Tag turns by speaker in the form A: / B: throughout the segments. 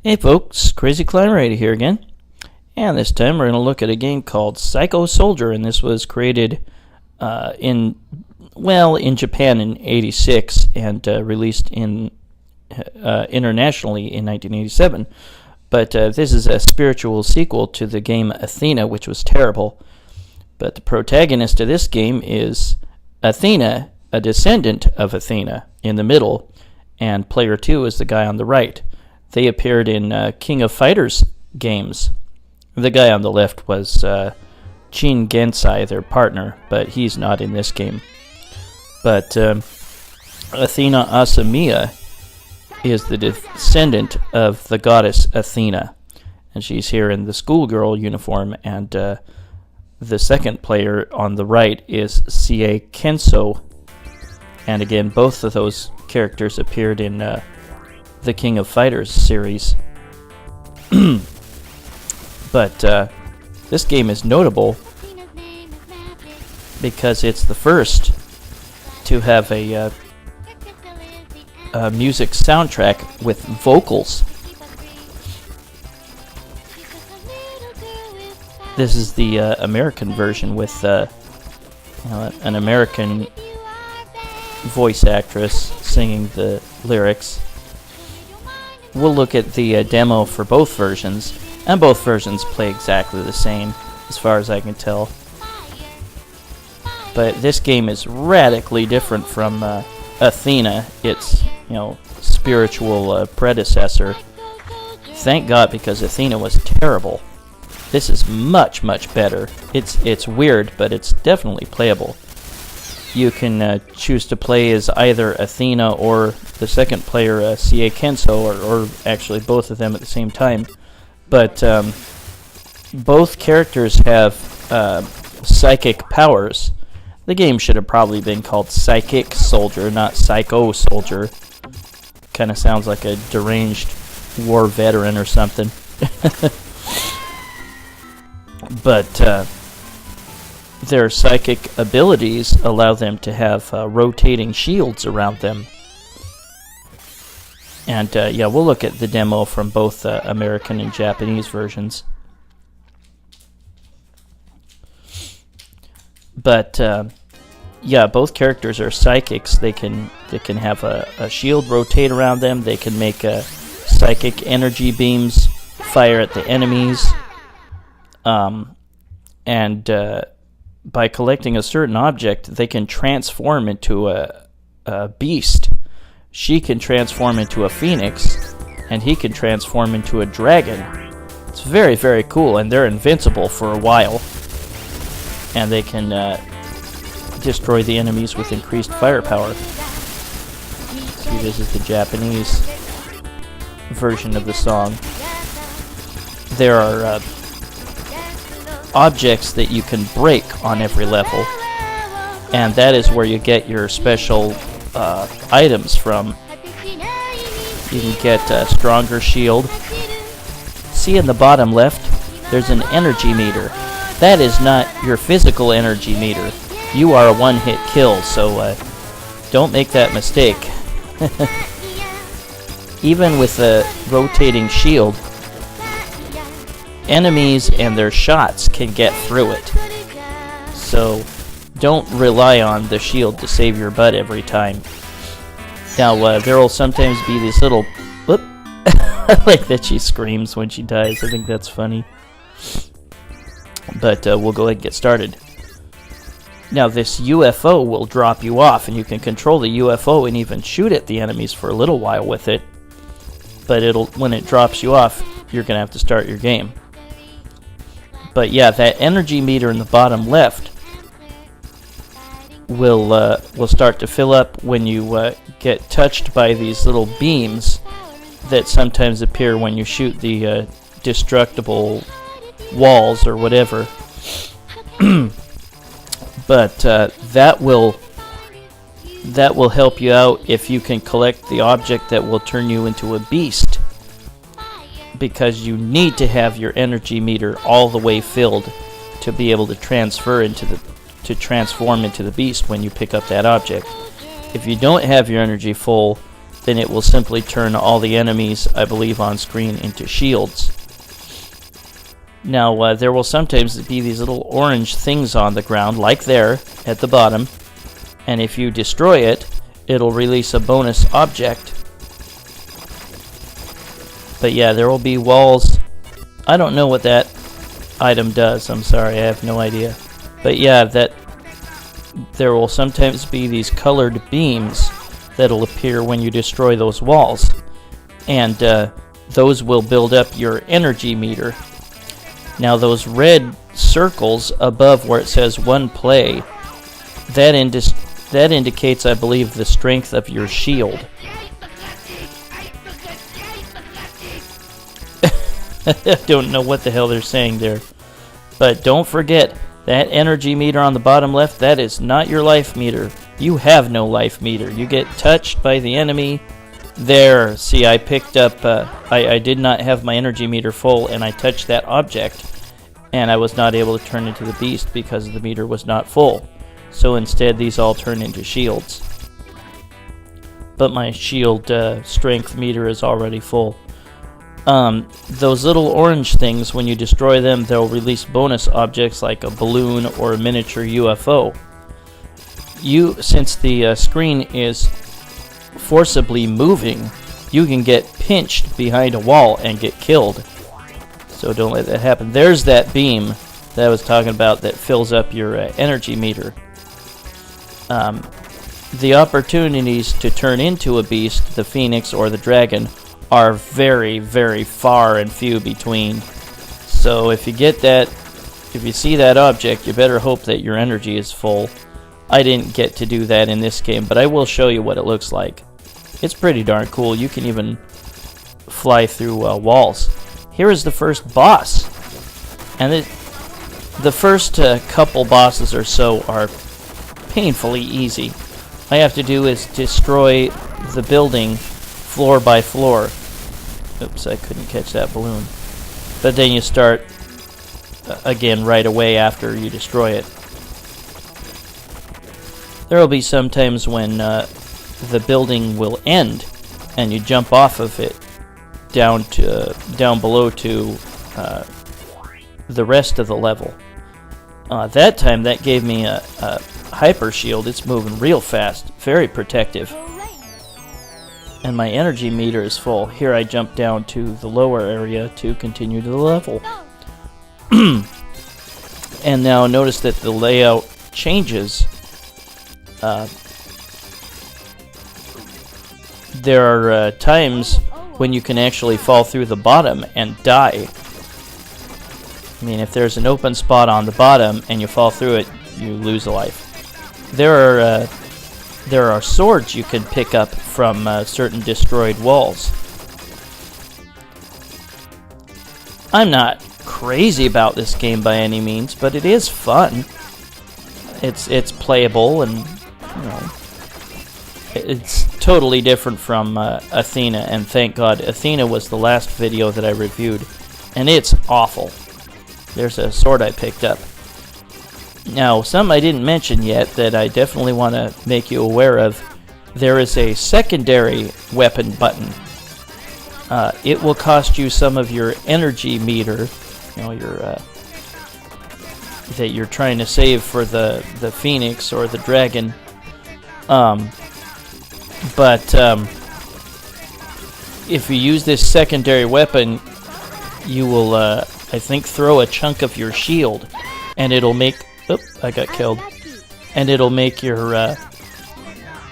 A: Hey folks, Crazy Climber 80 here again, and this time we're going to look at a game called Psycho Soldier, and this was created in Japan in '86 and released internationally in 1987. But this is a spiritual sequel to the game Athena, which was terrible. But the protagonist of this game is Athena, a descendant of Athena, in the middle, and player 2 is the guy on the right. They appeared in King of Fighters games. The guy on the left was Sie Kensou, their partner, but he's not in this game. But Athena Asamiya is the descendant of the goddess Athena, and she's here in the schoolgirl uniform, and the second player on the right is Sie Kensou, and again, both of those characters appeared in the King of Fighters series. But this game is notable because it's the first to have a music soundtrack with vocals. This is the American version with an American voice actress singing the lyrics. We'll look at the demo for both versions, and both versions play exactly the same, as far as I can tell. But this game is radically different from Athena, its spiritual predecessor. Thank God, because Athena was terrible. This is much, much better. It's weird, but it's definitely playable. You can choose to play as either Athena or the second player, Sie Kensou, or actually both of them at the same time. But both characters have psychic powers. The game should have probably been called Psychic Soldier, not Psycho Soldier. Kind of sounds like a deranged war veteran or something. But their psychic abilities allow them to have rotating shields around them. And we'll look at the demo from both American and Japanese versions. But both characters are psychics. They can have a shield rotate around them. They can make psychic energy beams fire at the enemies. By collecting a certain object, they can transform into a beast. She can transform into a phoenix, and he can transform into a dragon. It's very, very cool, and they're invincible for a while. And they can destroy the enemies with increased firepower. See, this is the Japanese version of the song. There are objects that you can break on every level, and that is where you get your special items from. You can get a stronger shield. See in the bottom left, there's an energy meter. That is not your physical energy meter. You are a one-hit kill, so don't make that mistake. Even with a rotating shield, enemies and their shots can get through it. So don't rely on the shield to save your butt every time. Now, there will sometimes be these little... Whoop! I like that she screams when she dies. I think that's funny. But we'll go ahead and get started. Now, this UFO will drop you off, and you can control the UFO and even shoot at the enemies for a little while with it. But when it drops you off, you're going to have to start your game. But yeah, that energy meter in the bottom left will start to fill up when you get touched by these little beams that sometimes appear when you shoot the destructible walls or whatever. But that will help you out if you can collect the object that will turn you into a beast, because you need to have your energy meter all the way filled to be able to transform into the beast when you pick up that object. If you don't have your energy full, then it will simply turn all the enemies, I believe, on screen into shields. Now, there will sometimes be these little orange things on the ground, like there, at the bottom, and if you destroy it, it'll release a bonus object. But yeah, there will be walls. I don't know what that item does, I'm sorry, I have no idea. But yeah, that there will sometimes be these colored beams that'll appear when you destroy those walls. And those will build up your energy meter. Now those red circles above where it says 1 play, that indicates, I believe, the strength of your shield. I don't know what the hell they're saying there. But don't forget, that energy meter on the bottom left, that is not your life meter. You have no life meter. You get touched by the enemy. There, see, I picked up, I did not have my energy meter full, and I touched that object, and I was not able to turn into the beast because the meter was not full. So instead, these all turn into shields. But my shield strength meter is already full. Those little orange things, when you destroy them, they'll release bonus objects like a balloon or a miniature UFO. Since the screen is forcibly moving, you can get pinched behind a wall and get killed. So don't let that happen. There's that beam that I was talking about that fills up your energy meter. The opportunities to turn into a beast, the phoenix or the dragon, are very, very far and few between. So if you see that object, you better hope that your energy is full. I didn't get to do that in this game, but I will show you what it looks like. It's pretty darn cool. You can even fly through walls. Here is the first boss. And the first couple bosses or so are painfully easy. All you have to do is destroy the building floor by floor. Oops, I couldn't catch that balloon. But then you start again right away after you destroy it. There will be some times when the building will end and you jump off of it down below to the rest of the level. That time that gave me a hyper shield. It's moving real fast, very protective. And my energy meter is full. Here I jump down to the lower area to continue to the level. And now notice that the layout changes. There are times when you can actually fall through the bottom and die. I mean, if there's an open spot on the bottom and you fall through it, you lose a life. There are swords you can pick up from certain destroyed walls. I'm not crazy about this game by any means, but it is fun. It's playable, and you know, it's totally different from Athena, and thank God Athena was the last video that I reviewed, and it's awful. There's a sword I picked up. Now, some I didn't mention yet that I definitely want to make you aware of. There is a secondary weapon button. It will cost you some of your energy meter, you know, that you're trying to save for the phoenix or the dragon. But if you use this secondary weapon, you will, I think, throw a chunk of your shield, and it'll make... Oop, I got killed. And it'll make your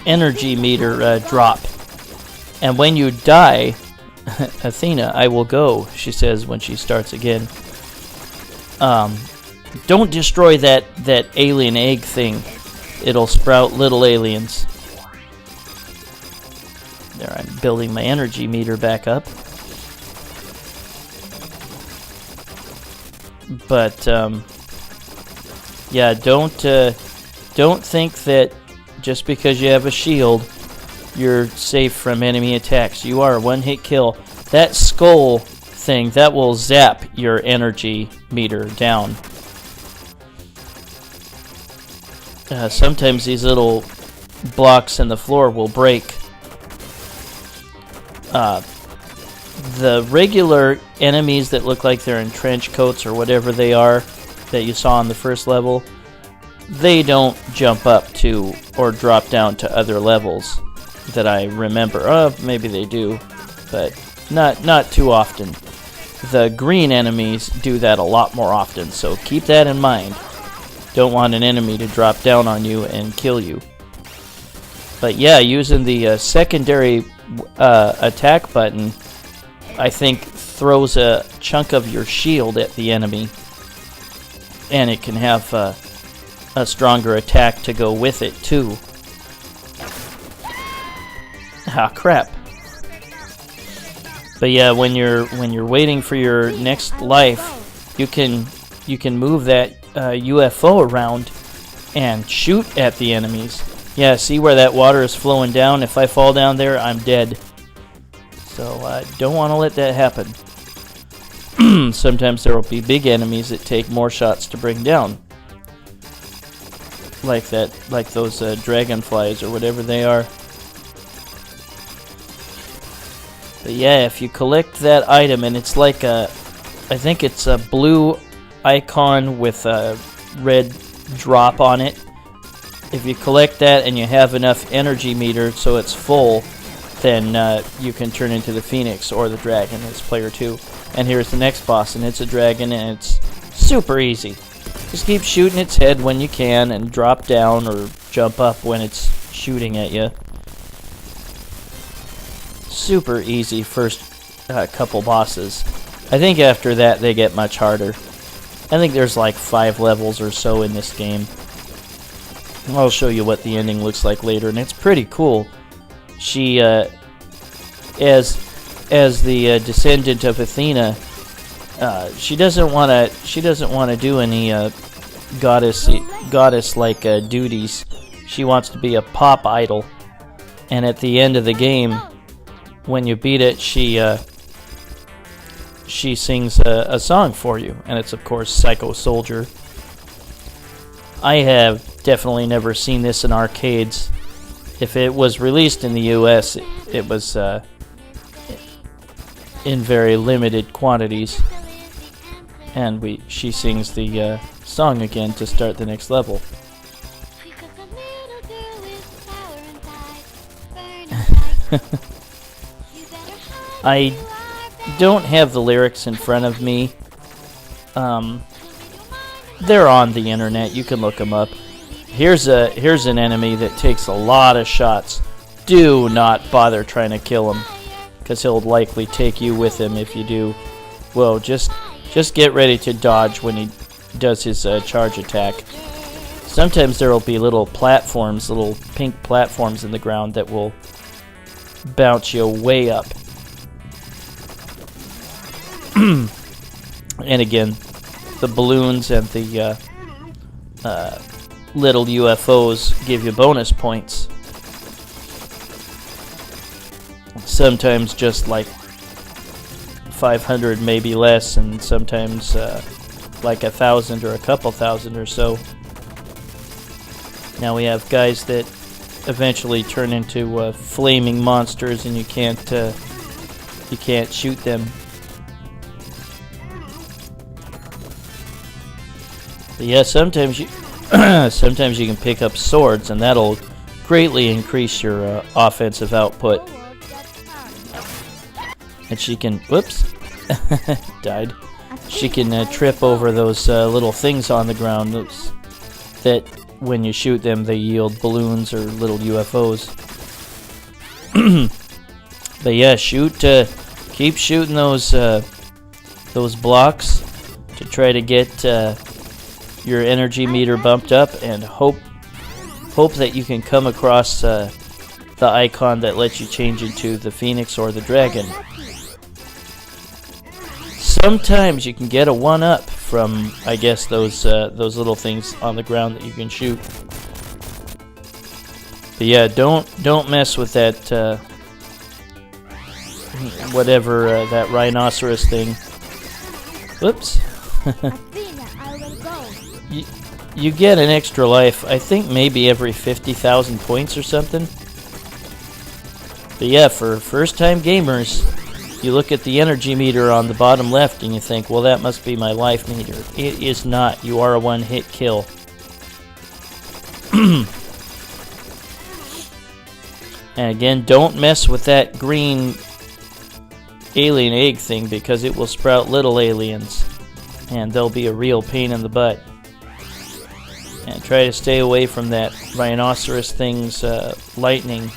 A: energy meter drop. And when you die, Athena, I will go, she says when she starts again. Don't destroy that alien egg thing. It'll sprout little aliens. There, I'm building my energy meter back up. But, yeah, don't think that just because you have a shield, you're safe from enemy attacks. You are a one-hit kill. That skull thing, that will zap your energy meter down. Sometimes these little blocks in the floor will break. The regular enemies that look like they're in trench coats or whatever they are that you saw on the first level, they don't jump up to or drop down to other levels that I remember. Maybe they do, but not too often. The green enemies do that a lot more often, so keep that in mind. Don't want an enemy to drop down on you and kill you. But yeah, using the secondary attack button, I think throws a chunk of your shield at the enemy, and it can have a stronger attack to go with it too. Ah, crap. But yeah, when you're waiting for your next life, you can move that UFO around and shoot at the enemies. Yeah, see where that water is flowing down? If I fall down there, I'm dead. So I don't want to let that happen. Sometimes there will be big enemies that take more shots to bring down. Like those dragonflies or whatever they are. But yeah, if you collect that item, and it's like I think it's a blue icon with a red drop on it. If you collect that and you have enough energy meter so it's full, then you can turn into the Phoenix or the Dragon as player 2. And here's the next boss, and it's a dragon, and it's super easy. Just keep shooting its head when you can, and drop down or jump up when it's shooting at you. Super easy first couple bosses. I think after that they get much harder. I think there's like 5 levels or so in this game. I'll show you what the ending looks like later, and it's pretty cool. She, as the descendant of Athena, she doesn't want to do any goddess-like duties. She wants to be a pop idol, and at the end of the game, when you beat it, she sings a song for you, and it's of course Psycho Soldier. I have definitely never seen this in arcades. If it was released in the US, it was in very limited quantities. And she sings the song again to start the next level. I don't have the lyrics in front of me. They're on the internet. You can look them up. Here's an enemy that takes a lot of shots. Do not bother trying to kill him, because he'll likely take you with him if you do. Well, just get ready to dodge when he does his charge attack. Sometimes there will be little platforms, little pink platforms in the ground that will bounce you way up. And again, the balloons and the little UFOs give you bonus points. Sometimes just like 500, maybe less, and sometimes like 1,000 or a couple thousand or so. Now we have guys that eventually turn into flaming monsters, and you can't shoot them. But yeah, sometimes you can pick up swords, and that'll greatly increase your offensive output. And she can, whoops, died. She can trip over those little things on the ground that when you shoot them they yield balloons or little UFOs. But yeah, keep shooting those blocks to try to get your energy meter bumped up, and hope that you can come across the icon that lets you change into the Phoenix or the Dragon. Sometimes you can get a 1-up from, I guess, those little things on the ground that you can shoot. But yeah, don't mess with that whatever that rhinoceros thing. Whoops. You get an extra life, I think maybe every 50,000 points or something. But yeah, for first-time gamers, you look at the energy meter on the bottom left and you think, well, that must be my life meter. It is not. You are a one-hit kill. And again, don't mess with that green alien egg thing because it will sprout little aliens. And they'll be a real pain in the butt. And try to stay away from that rhinoceros thing's lightning.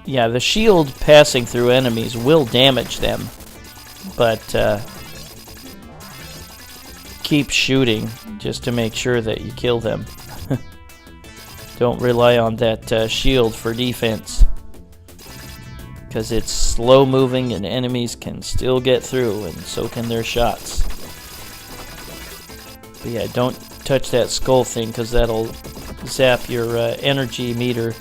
A: Yeah, the shield passing through enemies will damage them. But keep shooting just to make sure that you kill them. Don't rely on that shield for defense. Because it's slow moving and enemies can still get through, and so can their shots. But yeah, don't touch that skull thing because that'll zap your energy meter.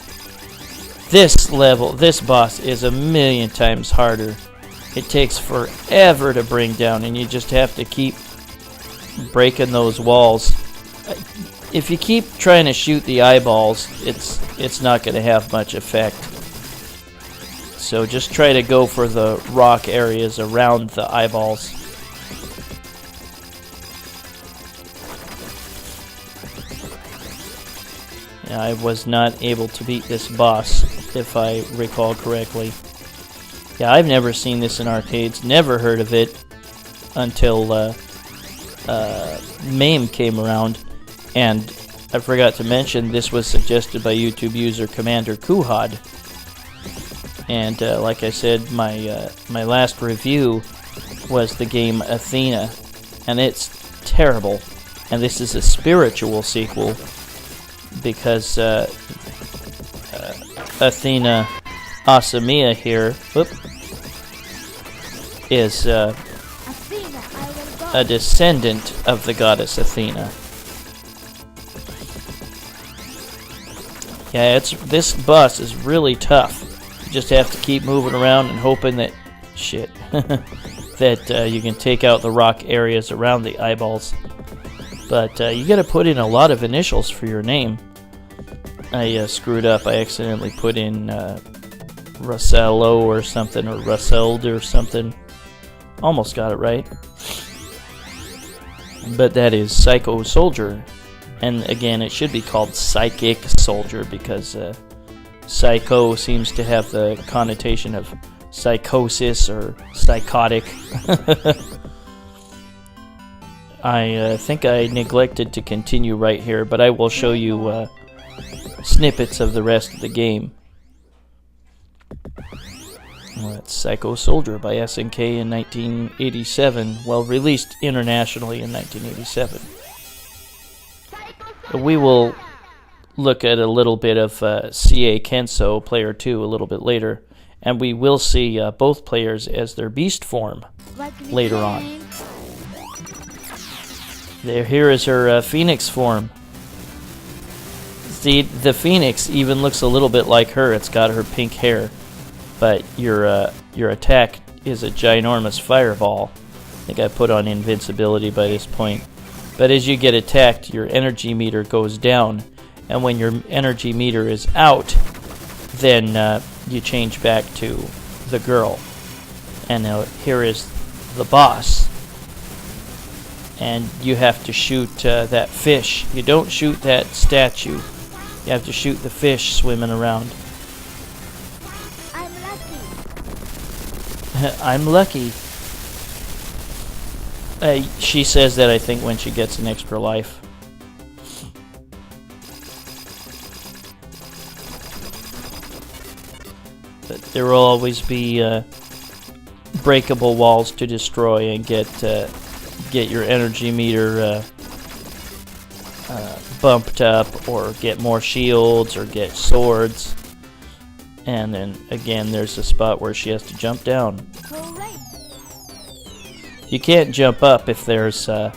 A: This level, this boss is a million times harder. It takes forever to bring down, and you just have to keep breaking those walls. If you keep trying to shoot the eyeballs, it's not going to have much effect. So just try to go for the rock areas around the eyeballs. Yeah, I was not able to beat this boss, if I recall correctly. Yeah, I've never seen this in arcades, never heard of it until MAME came around. And I forgot to mention, this was suggested by YouTube user Commander QUUHOD. And like I said, my last review was the game Athena, and it's terrible. And this is a spiritual sequel because Athena Asamiya here is a descendant of the goddess Athena. Yeah, this boss is really tough. You just have to keep moving around and hoping that that you can take out the rock areas around the eyeballs. But you gotta put in a lot of initials for your name. I screwed up. I accidentally put in Russello or something, or Russeld or something. Almost got it right. But that is Psycho Soldier. And again, it should be called Psychic Soldier because psycho seems to have the connotation of psychosis or psychotic. I think I neglected to continue right here, but I will show you snippets of the rest of the game. Well, that's Psycho Soldier by SNK in 1987. Well, released internationally in 1987. We will look at a little bit of Sie Kensou Player 2 a little bit later, and we will see both players as their beast form later on. Here is her phoenix form. See, the phoenix even looks a little bit like her. It's got her pink hair, but your attack is a ginormous fireball. I think I put on invincibility by this point. But as you get attacked, your energy meter goes down, and when your energy meter is out, then you change back to the girl. And now here is the boss. And you have to shoot that fish. You don't shoot that statue. You have to shoot the fish swimming around.
B: I'm lucky.
A: I'm lucky. She says that, I think, when she gets an extra life. But there will always be breakable walls to destroy and get your energy meter bumped up, or get more shields, or get swords. And then again, there's a spot where she has to jump down. You can't jump up if there's to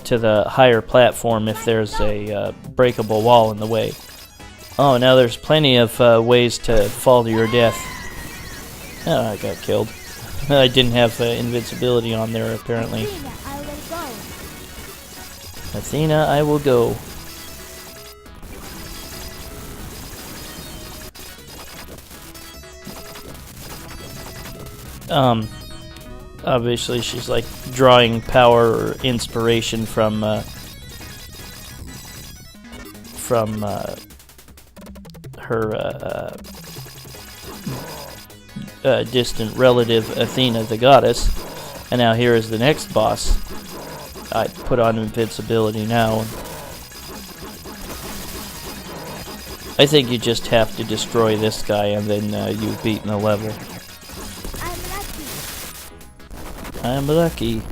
A: the higher platform if there's a breakable wall in the way. Oh, now there's plenty of ways to fall to your death. Oh, I got killed. I didn't have invincibility on there, apparently.
B: Athena, I will go.
A: Athena, I will go. Obviously, she's like drawing power or inspiration from her distant relative Athena, the goddess. And now here is the next boss. I put on invincibility now. I think you just have to destroy this guy and then you've beaten the level. I'm lucky.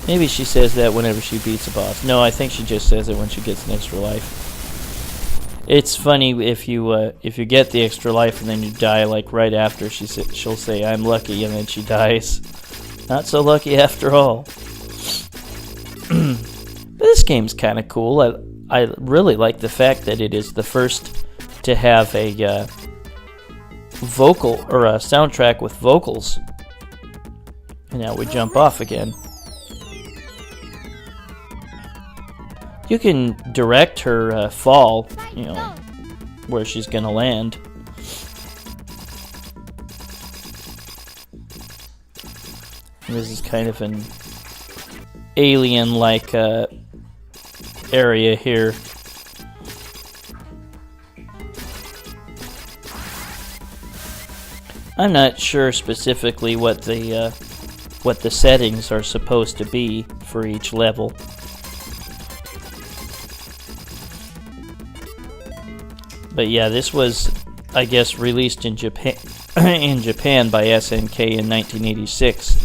A: Maybe she says that whenever she beats a boss. No, I think she just says it when she gets an extra life. It's funny if you get the extra life and then you die like right after. She'll say I'm lucky and then she dies. Not so lucky after all. But this game's kind of cool. I really like the fact that it is the first to have a vocal or a soundtrack with vocals. And now we jump off again. You can direct her fall, you know, where she's gonna land. And this is kind of an alien-like area here. I'm not sure specifically what the settings are supposed to be for each level. But yeah, this was, I guess, released in Japan by SNK in 1986,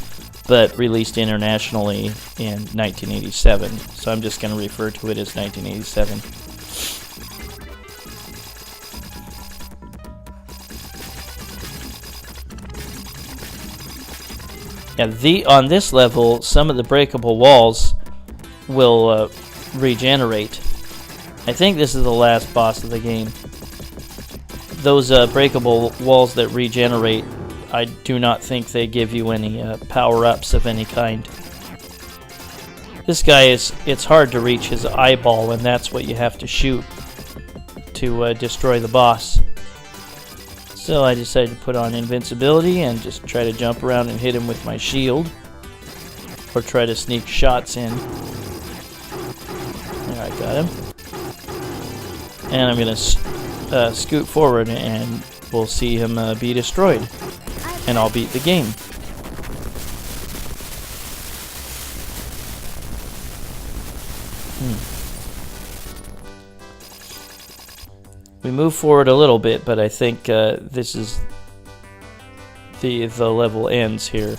A: but released internationally in 1987. So I'm just going to refer to it as 1987. Yeah, on this level, some of the breakable walls will regenerate. I think this is the last boss of the game. Those breakable walls that regenerate, I do not think they give you any power-ups of any kind. This guy it's hard to reach his eyeball, and that's what you have to shoot to destroy the boss. So I decided to put on invincibility and just try to jump around and hit him with my shield. Or try to sneak shots in. There, I got him. And I'm going to scoot forward and we'll see him be destroyed. And I'll beat the game. We move forward a little bit, but I think this is the level ends here.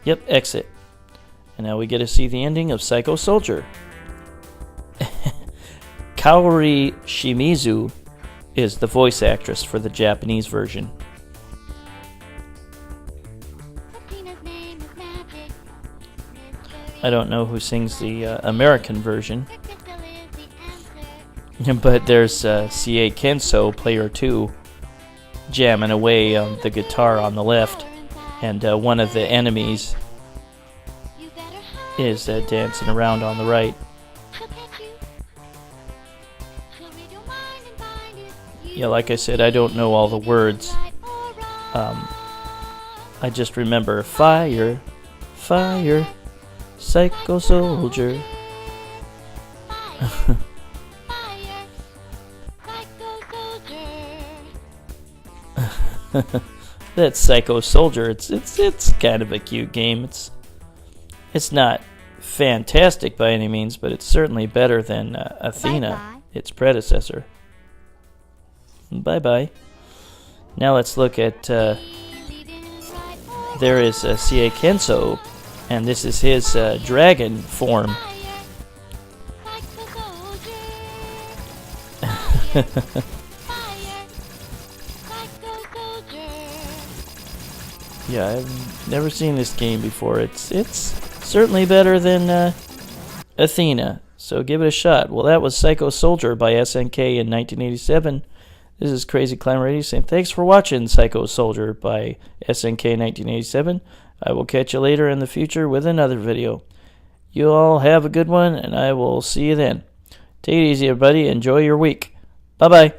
A: Yep, exit. And now we get to see the ending of Psycho Soldier. Kaori Shimizu is the voice actress for the Japanese version. I don't know who sings the American version. But there's Sie Kensou, player 2, jamming away on the guitar on the left, and one of the enemies is dancing around on the right. Yeah, like I said, I don't know all the words. I just remember fire, fire, Psycho Soldier. That's Psycho Soldier. It's kind of a cute game. It's not fantastic by any means, but it's certainly better than Athena, its predecessor. Bye-bye. Now let's look at... there is Sie Kensou, and this is his dragon form. Yeah, I've never seen this game before. It's certainly better than Athena, so give it a shot. Well, that was Psycho Soldier by SNK in 1987. This is Crazy Clown Radio saying thanks for watching Psycho Soldier by SNK 1987. I will catch you later in the future with another video. You all have a good one, and I will see you then. Take it easy, everybody. Enjoy your week. Bye-bye.